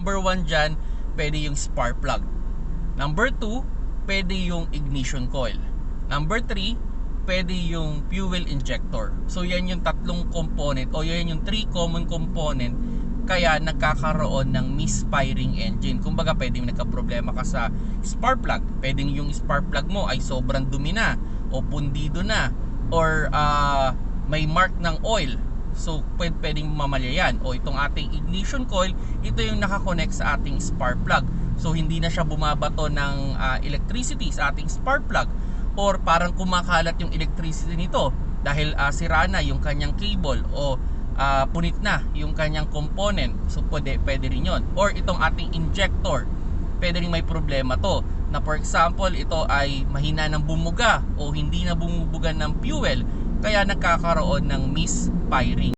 Number 1 dyan, pwede yung spark plug. Number 2, pwede yung ignition coil. Number 3, pwede yung fuel injector. So yan yung tatlong component o yan yung 3 common component kaya nagkakaroon ng misfiring engine. Kumbaga pwedeng nagka-problema ka sa spark plug. Pwedeng yung spark plug mo ay sobrang dumi na o pundido na or may mark ng oil. So pwedeng mamalya yan. O itong ating ignition coil, ito yung nakakonect sa ating spark plug. So hindi na siya bumabato ng electricity sa ating spark plug or parang kumakalat yung electricity nito dahil sira na yung kanyang cable o punit na yung kanyang component. So pwede rin yun. Or itong ating injector, pwede rin may problema to na for example ito ay mahina ng bumuga o hindi na bumubuga ng fuel kaya nagkakaroon ng misfiring.